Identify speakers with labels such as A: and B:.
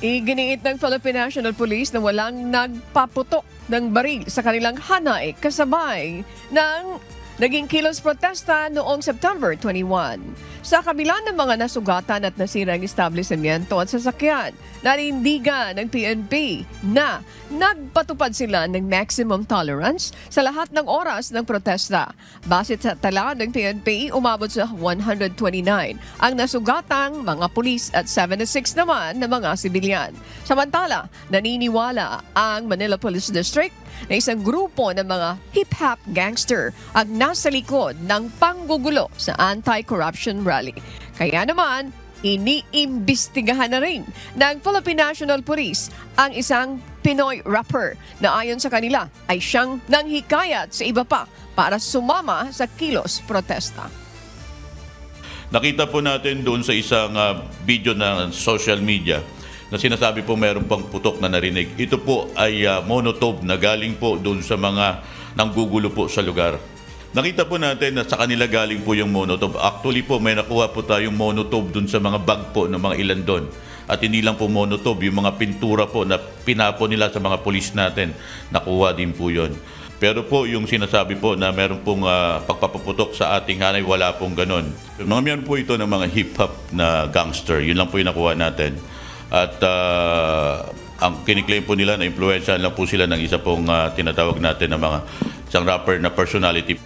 A: Iginiit ng Philippine National Police na walang nagpaputok ng baril sa kanilang hanay kasabay ng naging kilos protesta noong September 21. Sa kabila ng mga nasugatan at nasirang establishmento at sasakyan, nanindigan ng PNP na nagpatupad sila ng maximum tolerance sa lahat ng oras ng protesta. Base sa tala ng PNP, umabot sa 129 ang nasugatang mga pulis at 76 naman na mga sibilyan. Samantala, naniniwala ang Manila Police District na isang grupo ng mga hip-hop gangster ang nasa likod ng panggugulo sa anti-corruption rally. Kaya naman, iniimbestigahan na rin ng Philippine National Police ang isang Pinoy rapper na ayon sa kanila ay siyang nanghikayat sa iba pa para sumama sa kilos protesta.
B: Nakita po natin doon sa isang video na social media na sinasabi po mayroon pang putok na narinig. Ito po ay monotone na galing po doon sa mga nanggugulo po sa lugar. Nakita po natin na sa kanila galing po yung monotone. Actually po may nakuha po tayong monotone doon sa mga bag po ng mga ilan doon. At hindi lang po monotone, yung mga pintura po na pinapo nila sa mga pulis natin, nakuha din po yon. Pero po yung sinasabi po na meron pong pagpapaputok sa ating hanay, wala pong ganon. Meron po ito ng mga hip-hop na gangster, yun lang po yung nakuha natin. At ang kiniklaim po nila na influensyahan lang po sila ng isa pong tinatawag natin na mga isang rapper na personality.